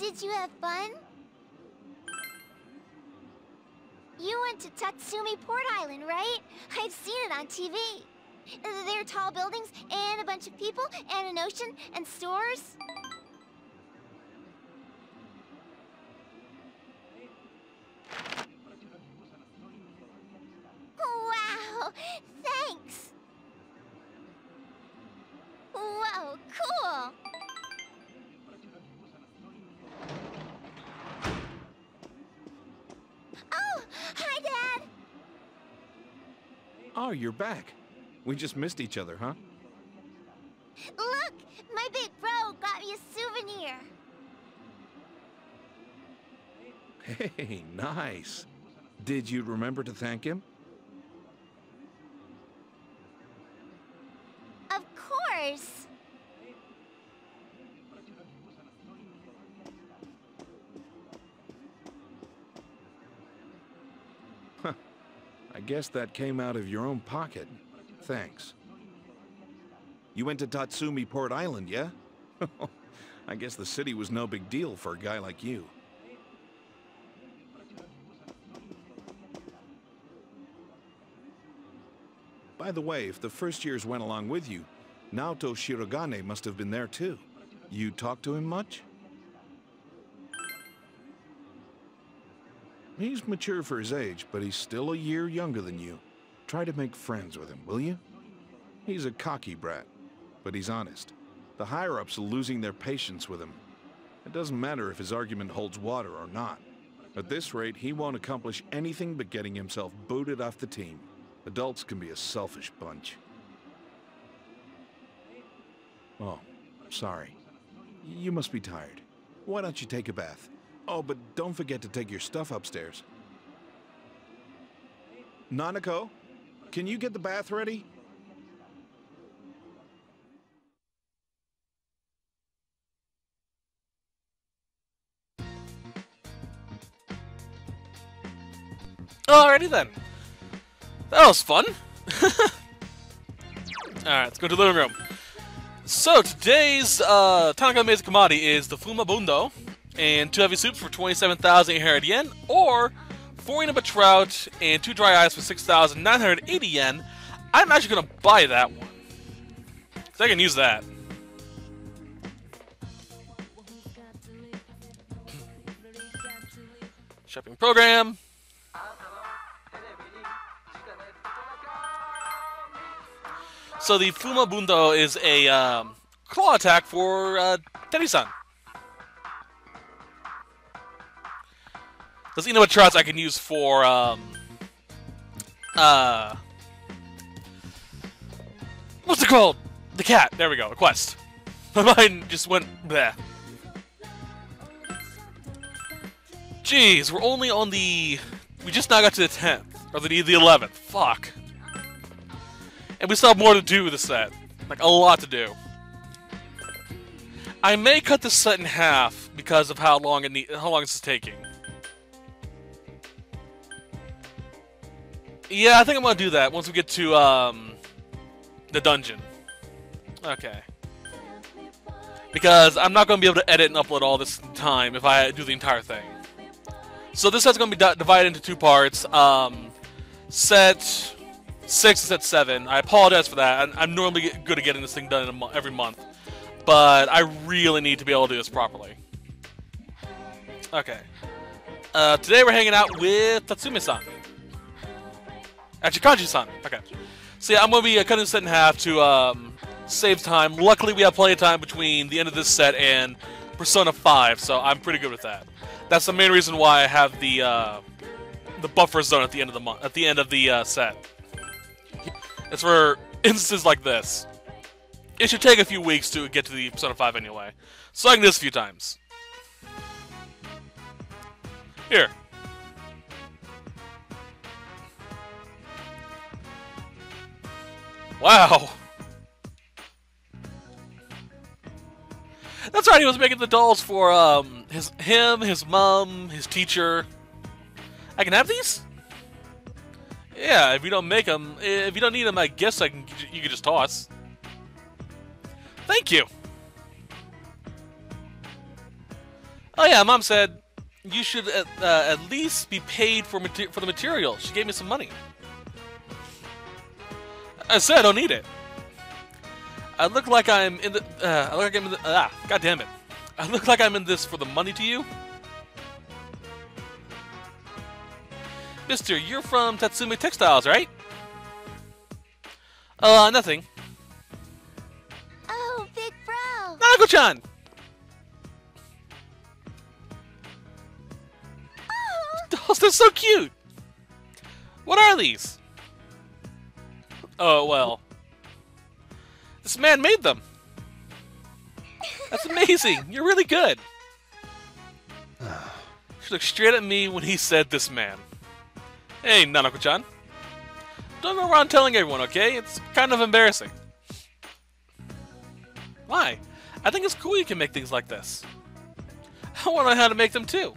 Did you have fun? You went to Tatsumi Port Island, right? I've seen it on TV. There are tall buildings, and a bunch of people, and an ocean, and stores. Wow! Thanks! Whoa, cool! Oh, hi, Dad! Oh, you're back. We just missed each other, huh? Look! My big bro got me a souvenir! Hey, nice. Did you remember to thank him? Of course! Huh. I guess that came out of your own pocket. Thanks. You went to Tatsumi Port Island, yeah? I guess the city was no big deal for a guy like you. By the way, if the first years went along with you, Naoto Shirogane must have been there too. You talked to him much? He's mature for his age, but he's still a year younger than you. Try to make friends with him, will you? He's a cocky brat, but he's honest. The higher-ups are losing their patience with him. It doesn't matter if his argument holds water or not. At this rate, he won't accomplish anything but getting himself booted off the team. Adults can be a selfish bunch. Oh, sorry. You must be tired. Why don't you take a bath? Oh, but don't forget to take your stuff upstairs. Nanako, can you get the bath ready? Alrighty then. That was fun. Alright, let's go to the living room. So today's Tanaka Meza commodity is the Fuma Bundo and 2 heavy soups for 27,800 yen, or 4 Inaba trout and 2 dry ice for 6,980 yen. I'm actually gonna buy that one, because I can use that. Shopping program. So the Fuma Bundo is a claw attack for Teddy-san. Those Inaba Trouts I can use for what's it called? The cat. There we go. A quest. My mind just went bleh. Jeez, we're only on the. We just now got to the 10th or the 11th. Fuck. And we still have more to do with the set. Like, a lot to do. I may cut this set in half because of how long this is taking. Yeah, I think I'm gonna do that once we get to the dungeon. Okay. Because I'm not gonna be able to edit and upload all this in time if I do the entire thing. So this set's gonna be divided into 2 parts. Set 6 and set 7. I apologize for that. I'm normally good at getting this thing done in every month, but I really need to be able to do this properly. Okay. Today we're hanging out with Tatsumi-san. Actually, Kanji-san. Okay. So yeah, I'm going to be cutting this set in half to save time. Luckily, we have plenty of time between the end of this set and Persona 5, so I'm pretty good with that. That's the main reason why I have the buffer zone at the end of the month, at the end of the set. It's for instances like this. It should take a few weeks to get to the Persona 5 anyway, so I can do this a few times. Here. Wow. That's right, he was making the dolls for him, his mom, his teacher. I can have these? Yeah, if you don't make them, if you don't need them, I guess you can just toss. Thank you. Oh yeah, Mom said you should at least be paid for the material. She gave me some money. I said I don't need it. I look like I'm in the. I look like I'm in the. God damn it! I look like I'm in this for the money to you, Mister. You're from Tatsumi Textiles, right? Nothing. Oh, big bro. Nago-chan. Oh, they're so cute. What are these? Oh well. This man made them. That's amazing. You're really good. She looked straight at me when he said this man. Hey, Nanako-chan. Don't go around telling everyone, okay? It's kind of embarrassing. Why? I think it's cool you can make things like this. I want to know how to make them too.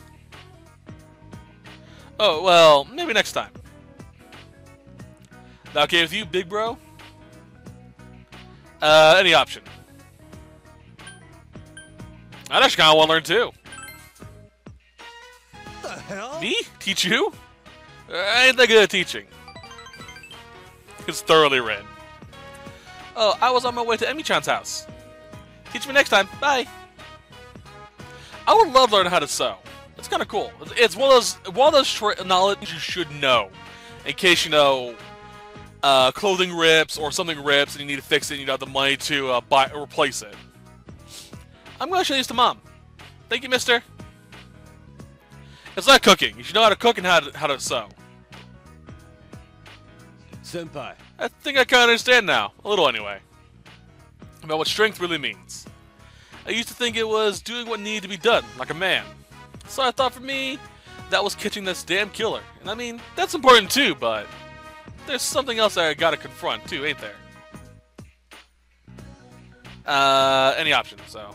Oh, well, maybe next time. That okay with you, big bro? Any option. I'd actually kind of want to learn too. The hell? Me? Teach you? I ain't that good at teaching. It's thoroughly read. Oh, I was on my way to Emi-chan's house. Teach me next time. Bye. I would love to learn how to sew. It's kind of cool. It's one of those knowledge you should know, in case you know clothing rips or something rips and you need to fix it and you don't have the money to replace it. I'm going to show these to Mom. Thank you, mister. It's like cooking. You should know how to cook and how to sew. Senpai. I think I kind of understand now. A little anyway. About what strength really means. I used to think it was doing what needed to be done, like a man. So I thought for me, that was catching this damn killer. And I mean, that's important too, but there's something else I gotta confront too, ain't there? Any option, so.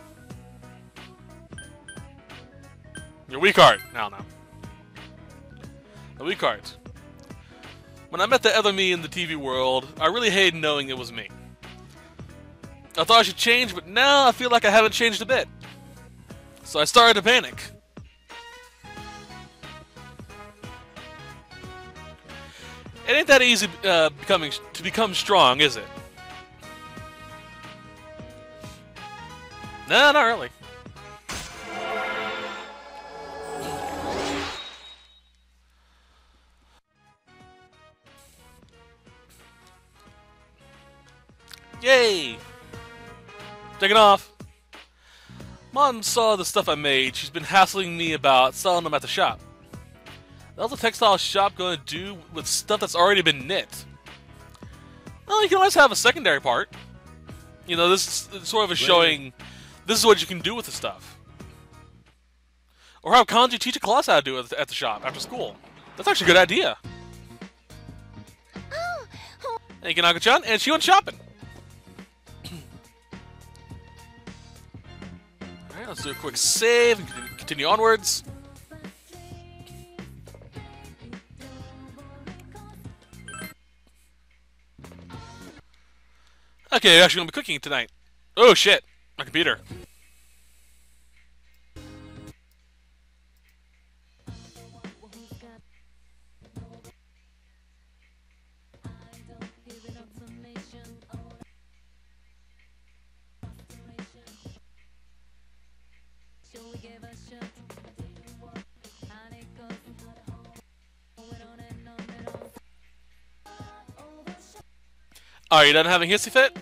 Your weak heart. I don't know. The weak heart. When I met the other me in the TV world, I really hated knowing it was me. I thought I should change, but now I feel like I haven't changed a bit. So I started to panic. It ain't that easy to become strong, is it? Nah, not really. Yay! Taking off. Mom saw the stuff I made. She's been hassling me about selling them at the shop. How's the textile shop going to do with stuff that's already been knit? Well, you can always have a secondary part. You know, this is sort of a showing this is what you can do with the stuff. Or have Kanji teach a class how to do it at the shop after school. That's actually a good idea. Thank you, Naka-chan, and she went shopping. Alright, let's do a quick save and continue onwards. Okay, we're actually going to be cooking tonight. Oh shit, my computer. Are you done having hissy fit?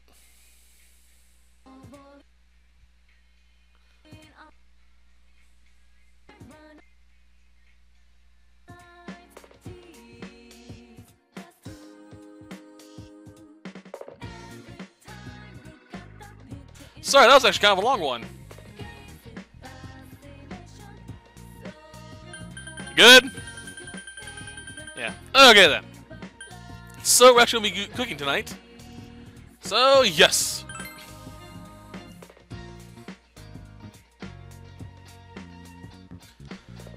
Sorry, that was actually kind of a long one. Good? Yeah. Okay then. So we're actually going to be cooking tonight. So, yes.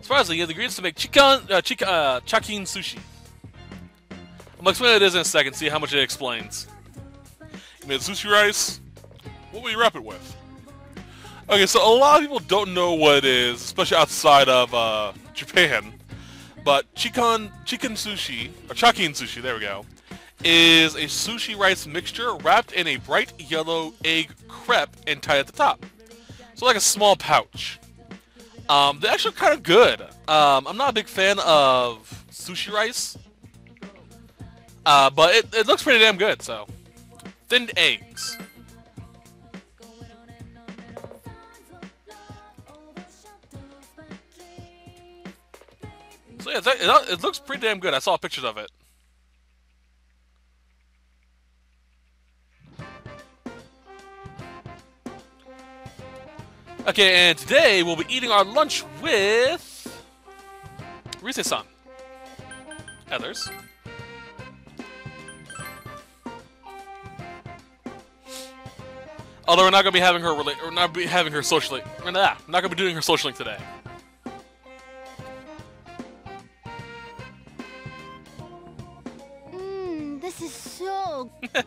Surprisingly, you have the ingredients to make chakin sushi. I'm going to explain what it is in a second, see how much it explains. You made sushi rice. What will you wrap it with? Okay, so a lot of people don't know what it is, especially outside of Japan. But chicken sushi, or chakin sushi, there we go, is a sushi rice mixture wrapped in a bright yellow egg crepe and tied at the top. So like a small pouch. They're actually kind of good. I'm not a big fan of sushi rice, but it looks pretty damn good. So, thinned eggs. So yeah, it looks pretty damn good. I saw pictures of it. Okay, and today we'll be eating our lunch with Rise-san. Others. Although we're not gonna be having her socially. We're not gonna be doing her socialing today. This is so... It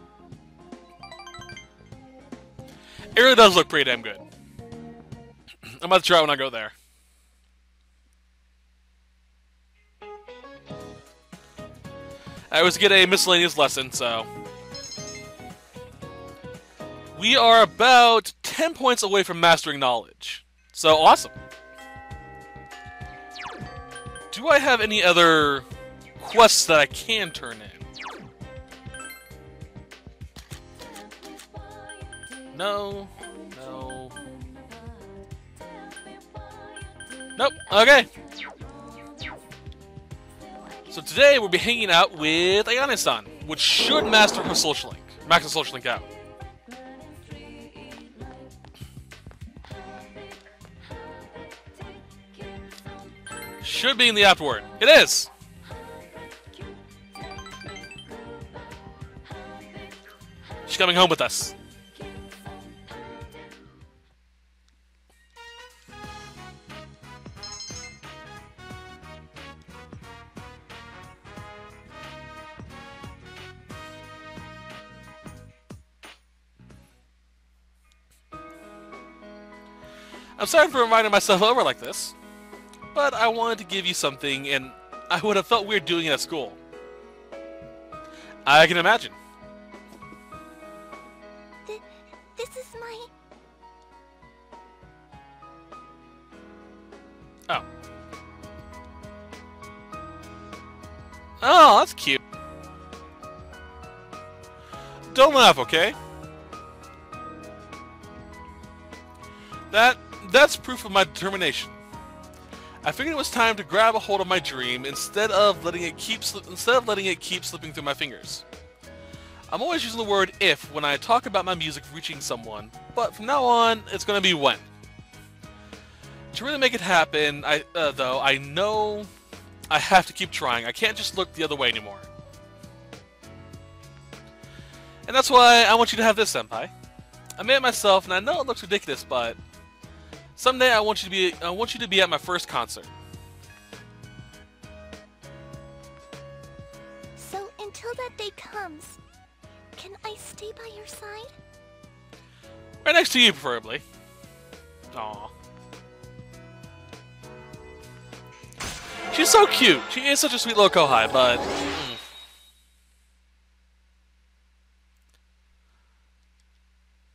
really does look pretty damn good. I'm about to try it when I go there. I always get a miscellaneous lesson, so... We are about 10 points away from mastering knowledge. So, awesome. Do I have any other quests that I can turn in? No. No. Nope. Okay. So today we'll be hanging out with Ayane-san, which should master her social link. Max the social link out. Should be in the afterword. It is! She's coming home with us. I'm sorry for reminding myself over like this, but I wanted to give you something, and I would have felt weird doing it at school. I can imagine. This is my... Oh. Oh, that's cute. Don't laugh, okay? That's proof of my determination. I figured it was time to grab a hold of my dream instead of letting it keep slipping through my fingers. I'm always using the word "if" when I talk about my music reaching someone, but from now on, it's gonna be "when." To really make it happen, though, I know I have to keep trying. I can't just look the other way anymore. And that's why I want you to have this, Senpai. I made it myself, and I know it looks ridiculous, but someday I want you to be at my first concert. So until that day comes, can I stay by your side? Right next to you, preferably. Aww. She's so cute. She is such a sweet little kohai, but...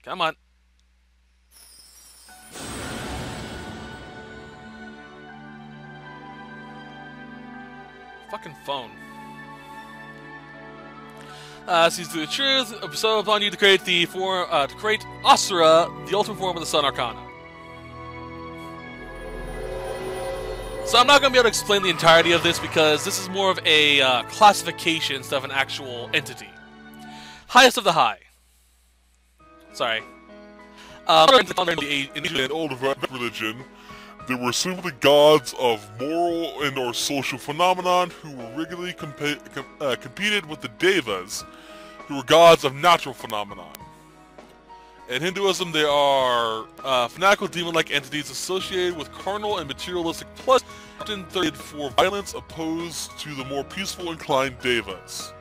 Come on. Fucking phone. Sees through the truth. So upon you to create Asura, the ultimate form of the Sun Arcana. So I'm not going to be able to explain the entirety of this because this is more of a classification instead of an actual entity. Highest of the high. Sorry. In the old religion, they were simply gods of moral and or social phenomenon who were regularly competed with the devas, who were gods of natural phenomenon. In Hinduism, they are fanatical demon-like entities associated with carnal and materialistic plus often threatened for violence opposed to the more peaceful inclined devas.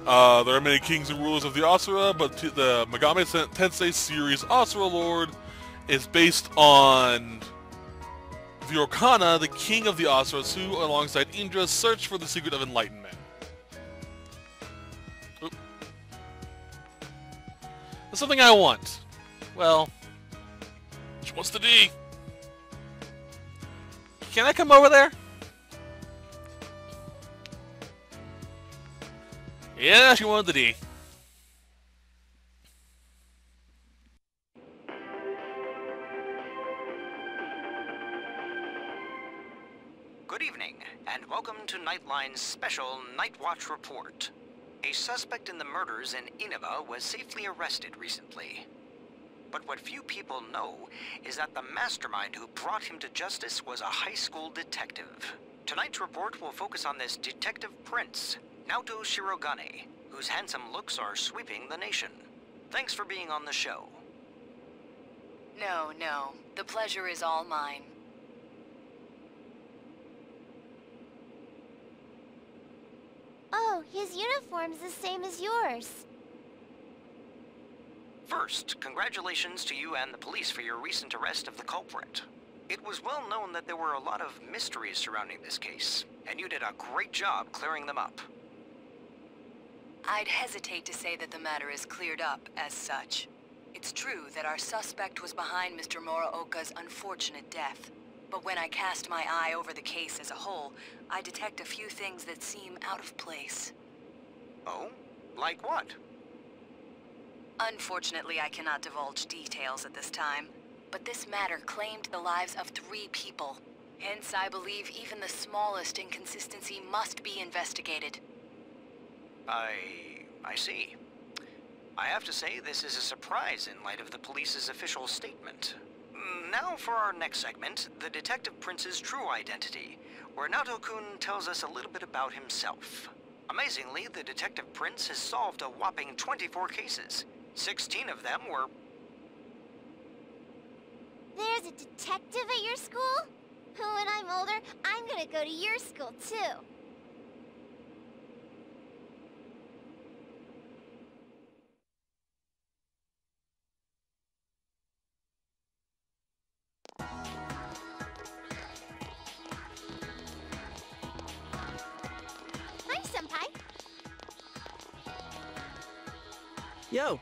There are many kings and rulers of the Asura, but the Megami Tensei series Asura Lord is based on the Orkana, the king of the Asuras, who, alongside Indra, search for the secret of enlightenment. Oop. That's something I want. Well, she wants the D. Can I come over there? Yeah, she wanted the D. Good evening, and welcome to Nightline's special Night Watch report. A suspect in the murders in Inaba was safely arrested recently. But what few people know is that the mastermind who brought him to justice was a high school detective. Tonight's report will focus on this Detective Prince, Naoto Shirogane, whose handsome looks are sweeping the nation. Thanks for being on the show. No. The pleasure is all mine. Oh, his uniform's the same as yours. First, congratulations to you and the police for your recent arrest of the culprit. It was well known that there were a lot of mysteries surrounding this case, and you did a great job clearing them up. I'd hesitate to say that the matter is cleared up as such. It's true that our suspect was behind Mr. Muraoka's unfortunate death. But when I cast my eye over the case as a whole, I detect a few things that seem out of place. Oh? Like what? Unfortunately, I cannot divulge details at this time. But this matter claimed the lives of 3 people. Hence, I believe even the smallest inconsistency must be investigated. I see. I have to say this is a surprise in light of the police's official statement. Now for our next segment, the Detective Prince's true identity, where Naoto-kun tells us a little bit about himself. Amazingly, the Detective Prince has solved a whopping 24 cases. 16 of them were... There's a detective at your school? When I'm older, I'm gonna go to your school, too. Hi, Senpai. Yo!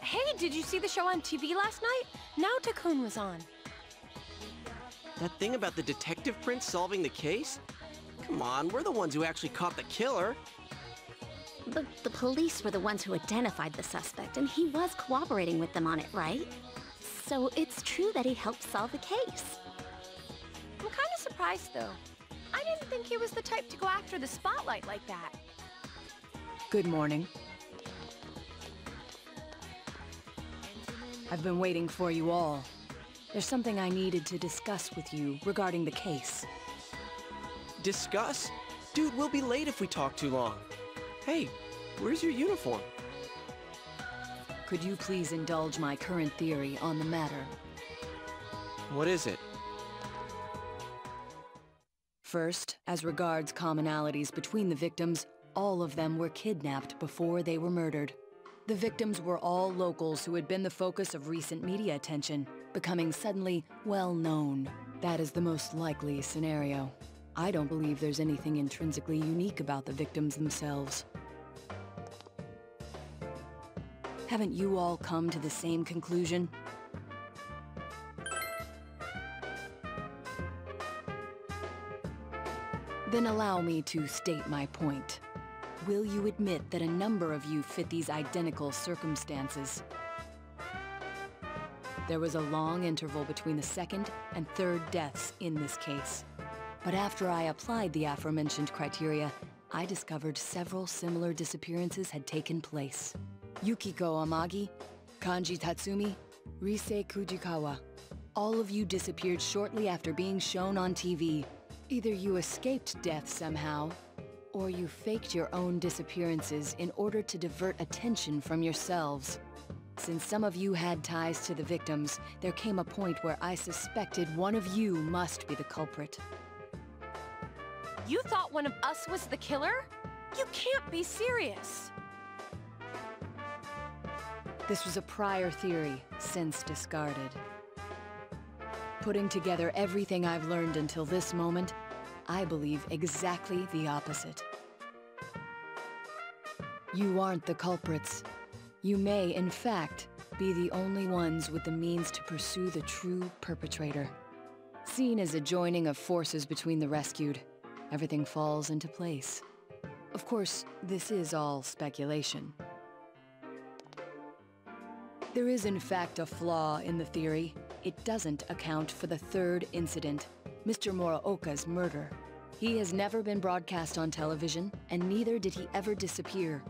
Hey, did you see the show on TV last night? Naoto-kun was on. That thing about the Detective Prince solving the case? Come on, we're the ones who actually caught the killer. But the police were the ones who identified the suspect, and he was cooperating with them on it, right? So it's true that he helped solve the case. I'm kind of surprised, though. I didn't think he was the type to go after the spotlight like that. Good morning. I've been waiting for you all. There's something I needed to discuss with you regarding the case. Discuss? Dude, we'll be late if we talk too long. Hey, where's your uniform? Could you please indulge my current theory on the matter? What is it? First, as regards commonalities between the victims, all of them were kidnapped before they were murdered. The victims were all locals who had been the focus of recent media attention, becoming suddenly well-known. That is the most likely scenario. I don't believe there's anything intrinsically unique about the victims themselves. Haven't you all come to the same conclusion? Then allow me to state my point. Will you admit that a number of you fit these identical circumstances? There was a long interval between the second and third deaths in this case. But after I applied the aforementioned criteria, I discovered several similar disappearances had taken place. Yukiko Amagi, Kanji Tatsumi, Rise Kujikawa. All of you disappeared shortly after being shown on TV. Either you escaped death somehow, or you faked your own disappearances in order to divert attention from yourselves. Since some of you had ties to the victims, there came a point where I suspected one of you must be the culprit. You thought one of us was the killer? You can't be serious. This was a prior theory, since discarded. Putting together everything I've learned until this moment, I believe exactly the opposite. You aren't the culprits. You may, in fact, be the only ones with the means to pursue the true perpetrator. Seen as a joining of forces between the rescued, everything falls into place. Of course, this is all speculation. There is in fact a flaw in the theory. It doesn't account for the third incident, Mr. Muraoka's murder. He has never been broadcast on television, and neither did he ever disappear.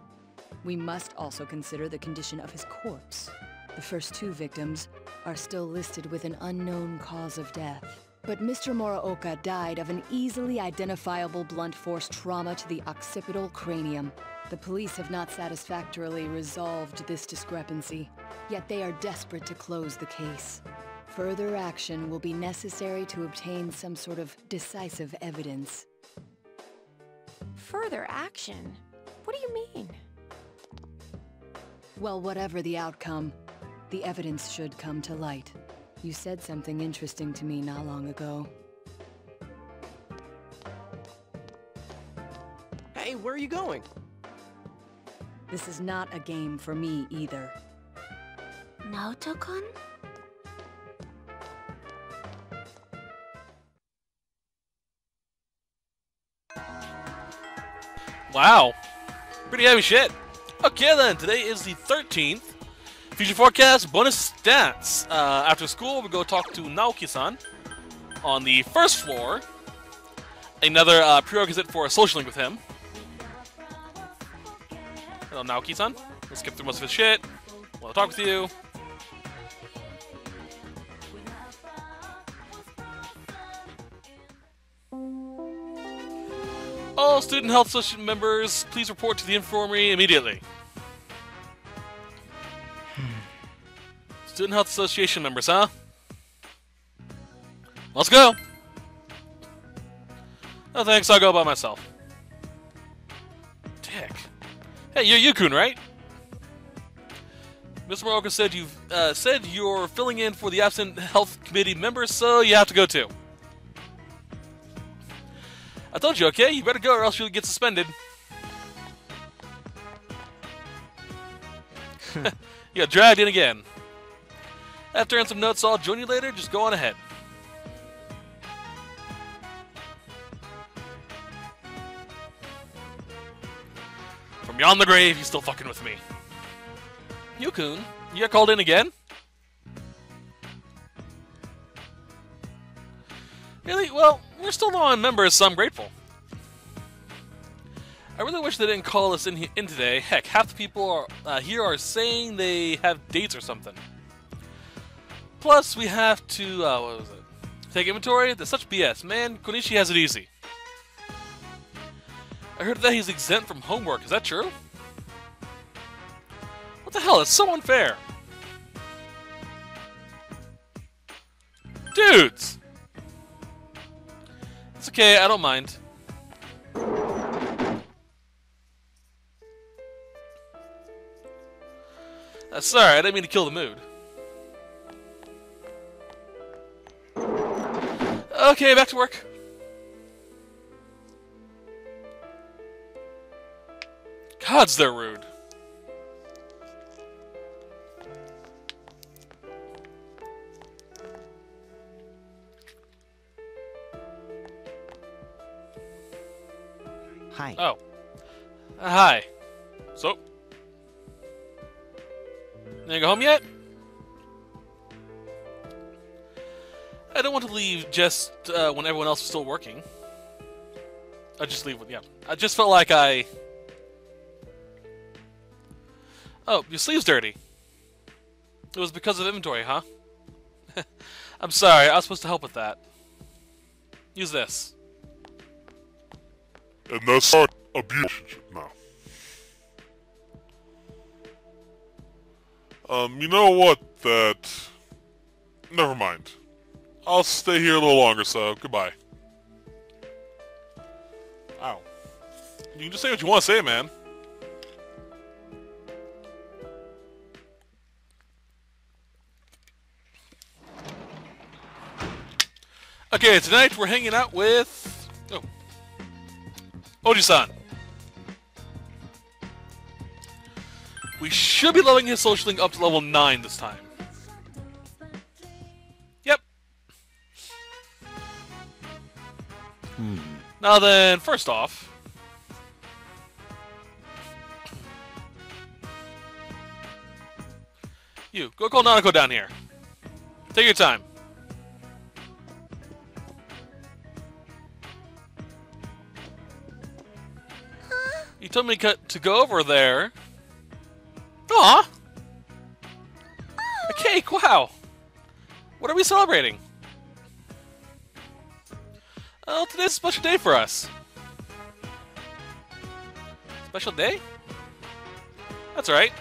We must also consider the condition of his corpse. The first two victims are still listed with an unknown cause of death. But Mr. Muraoka died of an easily identifiable blunt force trauma to the occipital cranium. The police have not satisfactorily resolved this discrepancy, yet they are desperate to close the case. Further action will be necessary to obtain some sort of decisive evidence. Further action? What do you mean? Well, whatever the outcome, the evidence should come to light. You said something interesting to me not long ago. Hey, where are you going? This is not a game for me either. Naoto-kun? Wow. Pretty heavy shit. Okay then, today is the 13th. Future forecast, bonus stats. After school, we go talk to Naoki-san on the first floor. Another prerequisite for a social link with him. Hello, Naoki-san. Let's skip through most of his shit. Want to talk with you. All student health association members, please report to the infirmary immediately. Student Health Association members, huh? Let's go! No thanks, I'll go by myself. Dick. Hey, you're Yukun, right? Mr. Muraoka said you're filling in for the absent health committee members, so you have to go too. I told you, okay? You better go or else you'll get suspended. You got dragged in again. After answering some notes, I'll join you later. Just go on ahead. From beyond the grave, he's still fucking with me. Yukun, you got called in again? Really? Well, we're still low on members, so I'm grateful. I really wish they didn't call us in today. Heck, half the people here are saying they have dates or something. Plus, we have to, what was it? Take inventory? That's such BS. Man, Konishi has it easy. I heard that he's exempt from homework. Is that true? What the hell? It's so unfair. Dudes! It's okay, I don't mind. Sorry, I didn't mean to kill the mood. Okay, back to work. Gods, they're rude. Hi. Oh. Hi. So? Didn't go home yet? I don't want to leave just when everyone else is still working. I just leave with, yeah. I just felt like I... Oh, your sleeve's dirty. It was because of inventory, huh? I'm sorry, I was supposed to help with that. Use this. And that's not abuse now. You know what? Never mind. I'll stay here a little longer, so goodbye. Wow. You can just say what you want to say, man. Okay, tonight we're hanging out with... Oh. Oji-san. We should be leveling his social link up to level 9 this time. Yep. Now then, first off... You, go call Nanako down here. Take your time. You told me to go over there. Aw! A cake, wow! What are we celebrating? Oh, today's a special day for us. Special day? That's right.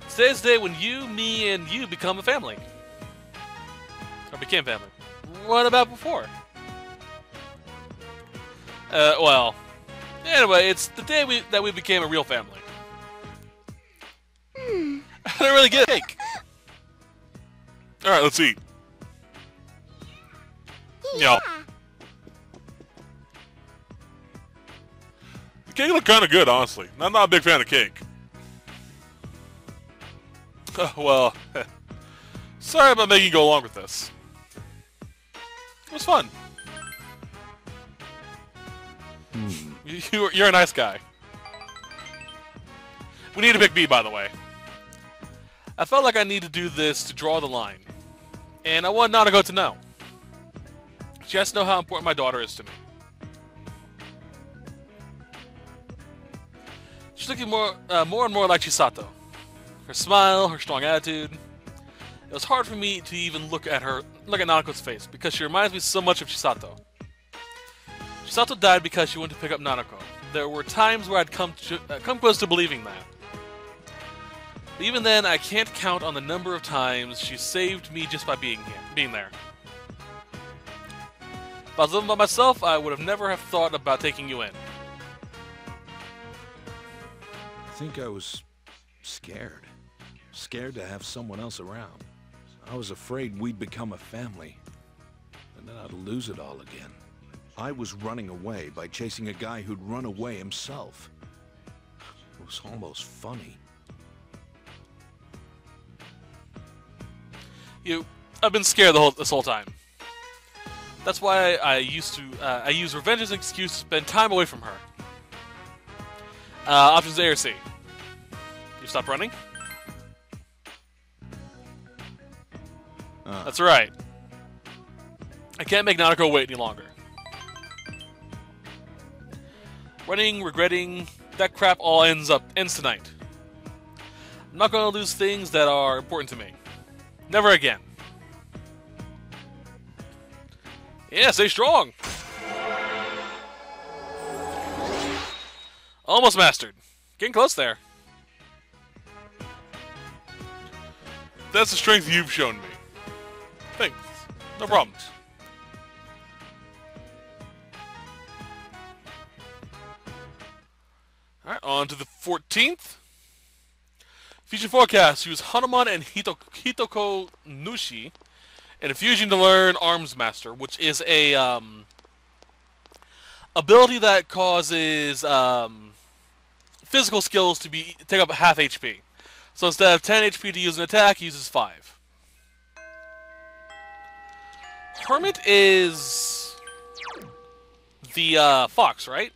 Today's the day when you, me, and you become a family. Or became family. What about before? Well... Anyway, it's the day that we became a real family. I don't really get a cake. Alright, let's eat. Yeah. The cake looked kind of good, honestly. I'm not a big fan of cake. Well, sorry about making you go along with this. It was fun. You're a nice guy. We need to pick B, by the way. I felt like I need to do this to draw the line. And I want Nanako to know. She has to know how important my daughter is to me. She's looking more and more like Chisato. Her smile, her strong attitude. It was hard for me to even look at Nanako's face, because she reminds me so much of Chisato. Chisato died because she went to pick up Nanako. There were times where I'd come close to believing that. But even then, I can't count on the number of times she saved me just by being there. If I was living by myself, I would have never have thought about taking you in. I think I was scared. Scared to have someone else around. I was afraid we'd become a family. And then I'd lose it all again. I was running away by chasing a guy who'd run away himself. It was almost funny. I've been scared this whole time. That's why I use revenge as an excuse to spend time away from her. Options A or C. You stop running? That's right. I can't make Nanako wait any longer. Running, regretting, that crap all ends tonight. I'm not going to lose things that are important to me. Never again. Yeah, stay strong. Almost mastered. Getting close there. That's the strength you've shown me. Thanks. No problem. Alright, on to the 14th. Fusion forecast. Use Hanuman and Hitoko Nushi in a fusion to learn Arms Master, which is a ability that causes physical skills to take up half HP. So instead of 10 HP to use an attack, he uses 5. Hermit is the fox, right?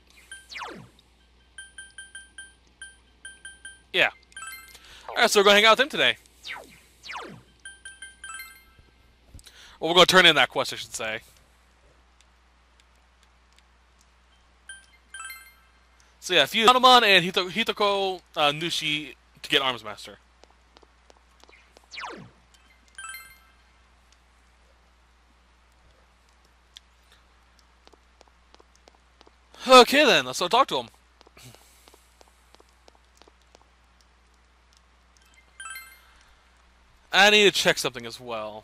Yeah. Alright, so we're going to hang out with him today. Well, we're going to turn in that quest, I should say. So yeah, fuse Hanuman and Hitoko Nushi to get Arms Master. Okay then, let's go talk to him. I need to check something as well.